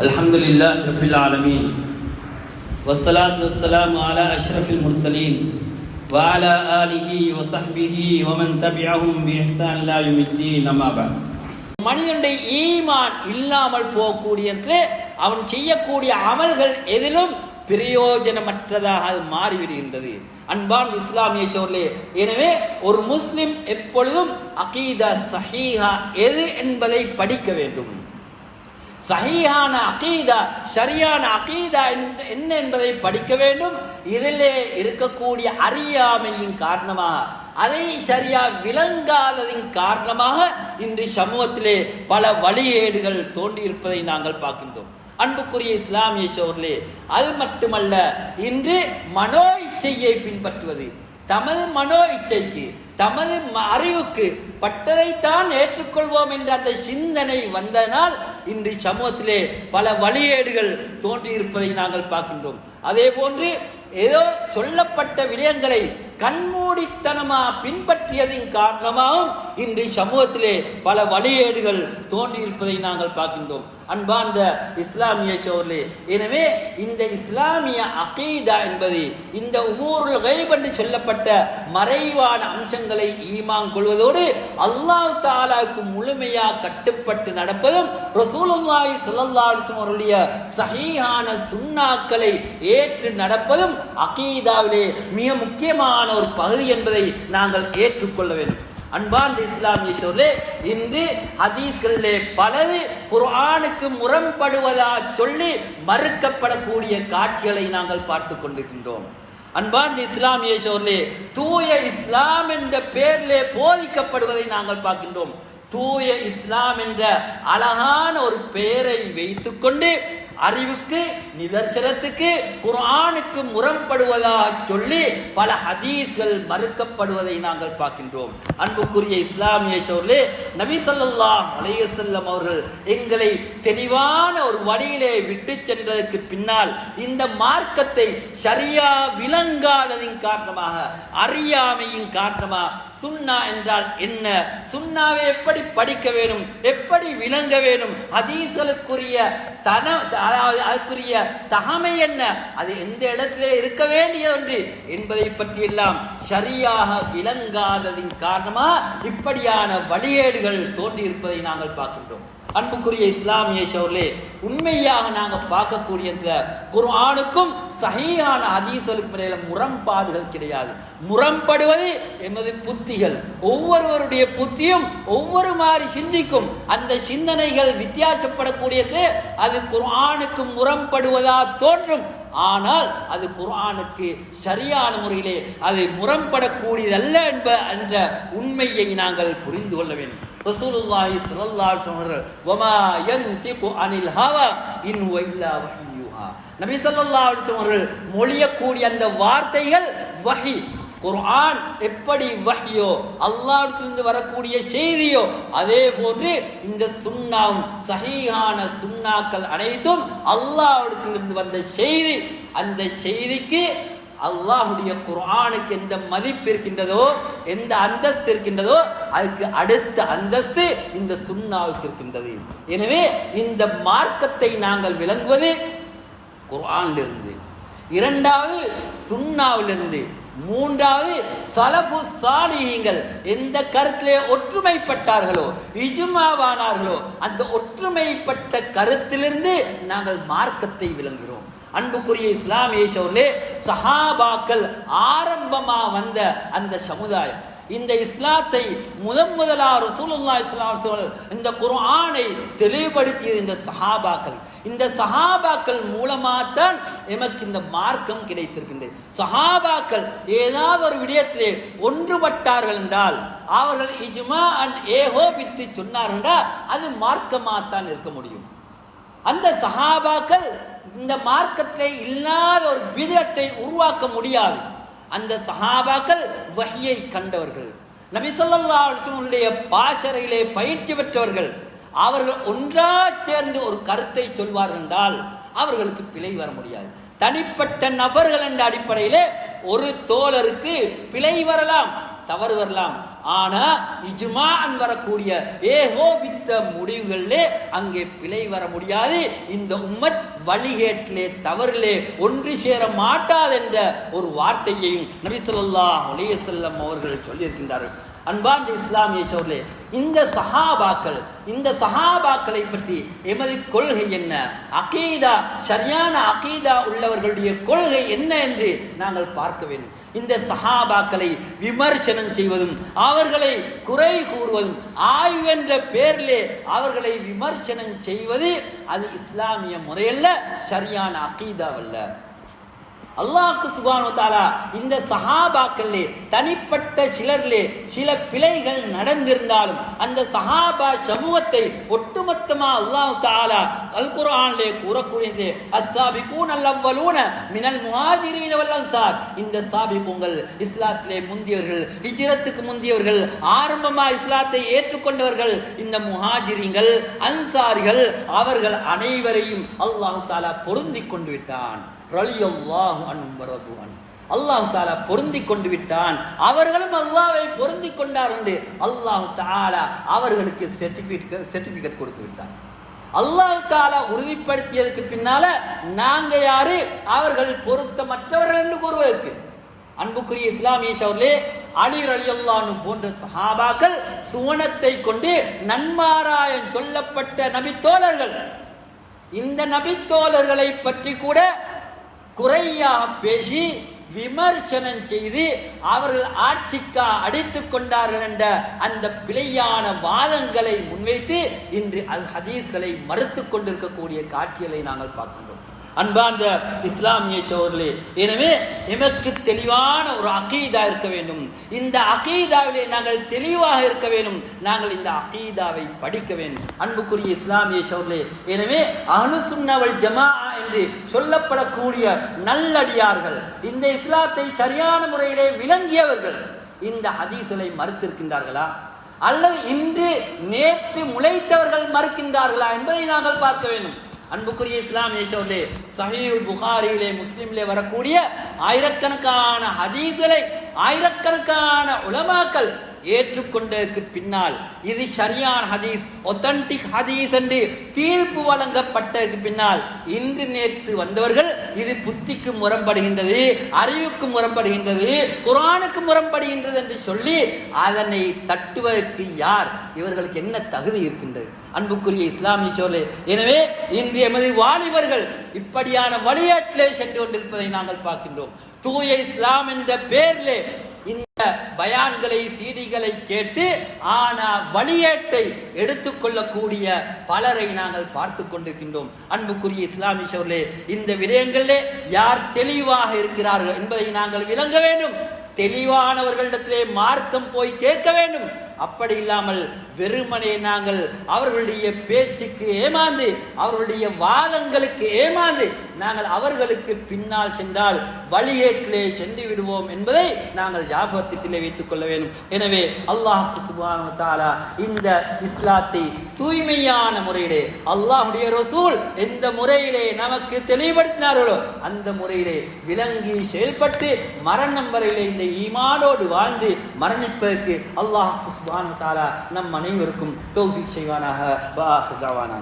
அல்ஹம்துலில்லாஹ் ரப்பில் ஆலமீன் வஸ்ஸலாத்து வஸ்ஸலாமு அலா அஷ்ரஃபில் முர்சலீன் வ அலா ஆலிஹி வ ஸஹ்பிஹி வ மன் தபிஅஹும் பி இஹ்சான் இலா யௌமித்தீன் அம்மா பஅத். மனிதனுடைய ஈமான் இல்லாமல் போகக்கூடிய அவன் செய்யக்கூடிய அமல்கள் எதிலும் பிரயோஜனமற்றதாக அது மாறிவிடுகின்றது. அன்பான் இஸ்லாமிய சோழர்களே, எனவே ஒரு முஸ்லிம் எப்பொழுதும் அகீதா சஹீஹா எது என்பதை படிக்க வேண்டும். சஹீஹான அகீதா, சரியான அகீதா என்ன என்பதை படிக்க வேண்டும். இதிலே இருக்கக்கூடிய அறியாமையின் காரணமாக, அதை சரியா விளங்காததின் காரணமாக இன்று சமூகத்திலே பல வழிகேடுகள் தோன்றியிருப்பதை நாங்கள் பார்க்கின்றோம். அன்புக்குரிய இஸ்லாமிய சோழர்களே, அது மட்டுமல்ல, இன்று மனோ இச்சையை பின்பற்றுவது, தமது மனோ இச்சைக்கு, தமது அறிவுக்கு பட்டதைத்தான் ஏற்றுக்கொள்வோம் என்ற அந்த சிந்தனை வந்ததனால் இன்று சமூகத்திலே பல வழிகேடுகள் தோன்றியிருப்பதை நாங்கள் பார்க்கின்றோம். அதே போன்று ஏதோ சொல்லப்பட்ட விடயங்களை கண்மூடித்தனமா பின்பற்றியதின் காரணமாகவும் இன்று சமூகத்திலே பல வழிகேடுகள் தோன்றியிருப்பதை நாங்கள் பார்க்கின்றோம். அன்பார்ந்த இஸ்லாமிய சோழர்களே, எனவே இந்த இஸ்லாமிய அகீதா என்பது இந்த உமூருல் கைப் என்று சொல்லப்பட்ட மறைவான அம்சங்களை ஈமான் கொள்வதோடு அல்லாஹ் தஆலாவுக்கு முழுமையாக கட்டுப்பட்டு நடப்பதும், ரசூலுல்லாஹி ஸல்லல்லாஹு அலைஹி வஸல்லம் அவருடைய சஹீஹான சுன்னாக்களை ஏற்று நடப்பதும் அகீதாவிலே மிக முக்கியமான ஒரு பகுதி என்பதை நாங்கள் ஏற்றுக்கொள்ள வேண்டும். அன்பார்ந்த இஸ்லாமிய சோழர்களே, இன்று ஹதீஸ்களிலே பலது குர்ஆனுக்கு முரண்படுவதா சொல்லி மறுக்கப்படக்கூடிய காட்சிகளை நாங்கள் பார்த்து கொண்டிருக்கின்றோம். அன்பார்ந்த இஸ்லாமிய சோழர்களே, தூய இஸ்லாம் என்ற பெயரிலே போதிக்கப்படுவதை நாங்கள் பார்க்கின்றோம். தூய இஸ்லாம் என்ற அழகான ஒரு பெயரை வைத்துக் கொண்டு அறிவுக்கு, நிதர்சனத்துக்கு, குர்ஆனுக்கு முரண்படுவதாக சொல்லி பல ஹதீஸ்கள் மறுக்கப்படுவதை நாங்கள் பார்க்கின்றோம். அன்புக்குரிய இஸ்லாமிய சோழர்களே, நபி ஸல்லல்லாஹு அலைஹி வஸல்லம் அவர்கள் எங்களை தெளிவான ஒரு வழியிலே விட்டு சென்றதற்கு பின்னால் இந்த மார்க்கத்தை சரியா விளங்காததின் காரணமாக, அறியாமையின் காரணமாக, சுன்னா என்றால் என்ன, சுன்னாவை எப்படி படிக்க வேண்டும், எப்படி விளங்க வேண்டும், ஹதீஸ்களுக்குரிய அதற்குரிய தகமை என்ன, அது எந்த இடத்திலே இருக்க வேண்டிய ஒன்று என்பதை பற்றியெல்லாம் சரியாக விளங்காததின் காரணமா இப்படியான வழிகேடுகள் தோன்றியிருப்பதை நாங்கள் பார்க்கின்றோம். அன்புக்குரிய இஸ்லாமிய சோழர்களே, உண்மையாக நாங்கள் பார்க்கக்கூடிய குர்ஆனுக்கும் சஹீஹான ஹதீஸ்களுக்கும் இடையில முரண்பாடுகள் கிடையாது. முரண்படுவது எமது புத்திகள், ஒவ்வொருவருடைய புத்தியும் ஒவ்வொரு மாதிரி சிந்திக்கும். அந்த சிந்தனைகள் வித்தியாசப்படக்கூடியது. அது குர்ஆனுக்கு முரண்படுவதா தோன்றும், ஆனால் அது குர்ஆனுக்கு சரியான முறையிலே அது முரண்படக்கூடியதல்ல என்ற உண்மையை நாங்கள் புரிந்து கொள்ள வேண்டும். ரசூலுல்லாஹி ஸல்லல்லாஹு அலைஹி வஸல்லம் வமா யன்திகு அனில் ஹவா இன் ஹுவ இல்லா வஹ்யுஹா, நபி ஸல்லல்லாஹு அலைஹி வஸல்லம் அவர்கள் மொழியக்கூடிய அந்த வார்த்தைகள் வஹி. குர்ஆன் எப்படி வஹ்யோ, அல்லாஹ்விலிருந்து வரக்கூடிய செய்தியோ, அதே போன்று இந்த சுன்னாவும் சஹீஹான சுன்னாக்கள் அனைத்தும் அல்லாஹ்விலிருந்து வந்த செய்தி. அந்த செய்திக்கு அல்லாஹுடைய குர்ஆனுக்கு எந்த மதிப்பு இருக்கின்றதோ, எந்த அந்தஸ்து இருக்கின்றதோ, அதுக்கு அடுத்த அந்தஸ்து இந்த சுன்னாவுக்கு இருக்கின்றது. எனவே இந்த மார்க்கத்தை நாங்கள் விளங்குவது குர்ஆனிலிருந்து, இரண்டாவது சுன்னாவிலிருந்து, மூன்றாவது சலஃபு சாலிஹீன்கள் எந்த கருத்திலே ஒற்றுமைப்பட்டார்களோ, இஜ்மாவானார்களோ, அந்த ஒற்றுமைப்பட்ட கருத்திலிருந்து நாங்கள் மார்க்கத்தை விளங்குகிறோம். அன்புக்குரிய இஸ்லாமிய சோழர்களே, சஹாபாக்கள் ஆரம்பமா வந்த அந்த சமுதாயம், இந்த இஸ்லாத்தை முதலாக ரசூலுல்லாஹி ஸல்லல்லாஹு அலைஹி வஸல்லம் இந்த குர்ஆனை தெளிவுபடுத்திய இந்த சஹாபாக்கள், இந்த சஹாபாக்கள் மூலமாகத்தான் எமக்கு இந்த மார்க்கம் கிடைத்திருக்கின்றது. சஹாபாக்கள் ஏதாவது ஒரு விடயத்திலே ஒன்றுபட்டார்கள் என்றால், அவர்கள் இஜ்மா ஏகோபித்து சொன்னார்கள் என்றால் அது மார்க்கமாகத்தான் இருக்க முடியும். அந்த சஹாபாக்கள் இந்த மார்க்கத்திலே இல்லாத ஒரு விதத்தை உருவாக்க முடியாது. அந்த சஹாபாக்கள் வஹ்யை கண்டவர்கள், நபி ஸல்லல்லாஹு அலைஹி வஸல்லம் பாஷறையிலே பயிற்சி பெற்றவர்கள். அவர்கள் ஒன்றா சேர்ந்து ஒரு கருத்தை சொல்வார்கள் என்றால் அவர்களுக்கு பிழை வர முடியாது. தனிப்பட்ட நபர்கள் என்ற அடிப்படையிலே ஒரு தோழருக்கு பிழை வரலாம், தவறு வரலாம். ஆனா இஜ்மாஅன் வரக்கூடிய ஏகோபித்த முடிவுகளிலே அங்கே பிழை வர முடியாது. இந்த உம்மத் வழிகேட்டிலே தவறிலே ஒன்று சேர மாட்டாது என்ற ஒரு வார்த்தையையும் நபி ஸல்லல்லாஹு அலைஹி வஸல்லம் அவர்கள் சொல்லியிருக்கின்றார்கள். அன்பார்ந்த இஸ்லாமிய சகோதரர்களே, இந்த சஹாபாக்களை பற்றி எமது கொள்கை என்ன, அகீதா சரியான அகீதா உள்ளவர்களுடைய கொள்கை என்ன என்று நாங்கள் பார்க்க வேண்டும். இந்த சஹாபாக்களை விமர்சனம் செய்வதும் அவர்களை குறை கூறுவதும் ஆய்வு என்ற பெயரிலே அவர்களை விமர்சனம் செய்வது அது இஸ்லாமிய முறையல்ல, சரியான அகீதாவல்ல. அல்லாஹ்வுக்கு சுப்ஹானஹு வ தஆலா இந்த சஹாபாக்களிலே தனிப்பட்ட சிலரிலே சில பிழைகள் நடந்திருந்தாலும் அந்த சஹாபா சமூகத்தை ஒட்டுமொத்தமா அல்லாஹ் தஆலா அல் குர்ஆனிலே கூறக்கூடியது அஸ்ஸாபிகூன் அல்-அவ்வலூன மினல் முஹாஜிரீன வல் அன்சார். இந்த சாபிகூன்கள் இஸ்லாத்திலே முந்தியவர்கள், ஹிஜ்ரத்துக்கு முந்தியவர்கள், ஆரம்பமா இஸ்லாத்தை ஏற்றுக்கொண்டவர்கள், இந்த முஹாஜிரீன்கள் அன்சாரிகள் அவர்கள் அனைவரையும் அல்லாஹ் தஆலா பொருந்திக் கொண்டு விட்டான். ரலியல்லாஹு அன்ஹும் வரது அன்ஹு. அல்லாஹ் தஆலா பொருந்திக் கொண்டு விட்டான், அவர்களும் அல்லாஹ்வை பொருந்திக் கொண்டார்கள் என்று அல்லாஹ் தஆலா அவர்களுக்கு சர்டிபிகேட் கொடுத்து விட்டான். அல்லாஹ் தஆலா உறுதிப்படுத்தியதுக்கு பின்னால நாங்க யாரு அவர்கள் பொருத்தமற்றவர்கள் என்று கூறுவதற்கு? அன்புக்குரிய இஸ்லாமிய சகோதரர்களே, அலி ரலியல்லாஹு அன்ஹு போன்ற சஹாபாக்கள் சுவனத்தை கொண்டு நன்மாராயம் சொல்லப்பட்ட நபித்தோழர்கள். இந்த நபித்தோழர்களை பற்றி கூட குறையாக பேசி விமர்சனம் செய்து அவர்கள் ஆட்சிக்கா அடித்துக் கொண்டார்கள் என்ற அந்த பிழையான வாதங்களை முன்வைத்து இன்று அது ஹதீஸ்களை மறுத்துக் கொண்டிருக்கக்கூடிய காட்சிகளை நாங்கள் பார்க்கின்றோம். அன்பார்ந்த இஸ்லாமிய சகோதரர்களே, எனவே எமக்கு தெளிவான ஒரு அகீதா இருக்க வேண்டும். இந்த அகீதாவிலே நாங்கள் தெளிவாக இருக்க வேண்டும். நாங்கள் இந்த அகீதாவை படிக்க வேண்டும். அன்புக்குரிய இஸ்லாமிய சகோதரர்களே, எனவே அஹ்லுஸ் சுன்னah வல் ஜமாஅ என்று சொல்லப்படக்கூடிய நல்லடியார்கள், இந்த இஸ்லாத்தை சரியான முறையிலே விளங்கியவர்கள் இந்த ஹதீஸ்களை மறுத்திருக்கின்றார்களா அல்லது இன்று நேற்று முளைத்தவர்கள் மறுக்கின்றார்களா என்பதை நாங்கள் பார்க்க வேண்டும். அன்புக்குரிய இஸ்லாமிய சகோதரர்களே, சஹீஹுல் புகாரியிலே முஸ்லிமிலே வரக்கூடிய ஆயிரக்கணக்கான ஹதீஸ்களை ஆயிரக்கணக்கான உலமாக்கள் ஏற்றுக்கொண்டதற்கு பின்னால் இது சரியான ஹதீஸ், ஒத்தன்டிக் ஹதீஸ் என்று தீர்ப்பு வழங்கப்பட்டதற்கு பின்னால் இன்று நேற்று வந்தவர்கள் இது புத்திக்கு முரண்படுகின்றது, அறிவுக்கு முரண்படுகின்றது, குர்ஆனுக்கு முரண்படுகின்றது என்று சொல்லி அதனை தட்டுவதற்கு யார், இவர்களுக்கு என்ன தகுதி இருக்கின்றது? அன்புக்குரிய இஸ்லாமிய சகோதரர்களே, எனவே இன்று எமது வாலிபர்கள் இப்படியான வழியாட்டிலே சென்று கொண்டிருப்பதை நாங்கள் பார்க்கின்றோம். தூய இஸ்லாம் என்ற பெயரிலே இந்த பயான்களை சீடிகளை கேட்டு ஆனா வழியேட்டை எடுத்துக்கொள்ளக்கூடிய பலரை நாங்கள் பார்த்து கொண்டிருக்கின்றோம். அன்புக்குரிய இஸ்லாமிய சகோதரர்களே, இந்த விடயங்களிலே யார் தெளிவாக இருக்கிறார்கள் என்பதை நாங்கள் விளங்க வேண்டும். தெளிவானவர்களிடத்திலே மார்க்கம் போய் கேட்க வேண்டும். அப்படி இல்லாமல் வெறுமனே நாங்கள் அவர்களுடைய பேச்சுக்கு ஏமாந்து அவர்களுடைய வாதங்களுக்கு ஏமாந்து நாங்கள் அவர்களுக்கு பின்னால் சென்றால் வழியேட்டிலே சென்று விடுவோம் என்பதை நாங்கள் ஞாபகத்திலே வைத்துக் கொள்ள வேண்டும். எனவே அல்லாஹ் சுப்ஹானஹு வ தஆலா இந்த இஸ்லாத்தை தூய்மையான முறையிலே அல்லாஹ்வுடைய ரசூல் எந்த முறையிலே நமக்கு தெளிவுபடுத்தினார்களோ அந்த முறையிலே விளங்கி செயல்பட்டு மரணம் வரையிலே இந்த ஈமானோடு வாழ்ந்து மரணிப்பதற்கு அல்லாஹ் சுப்ஹானஹு வ தஆலா நம் அனைவருக்கும் தௌஃபீக் செய்வானாக. வ ஆகிரு தஅவானா.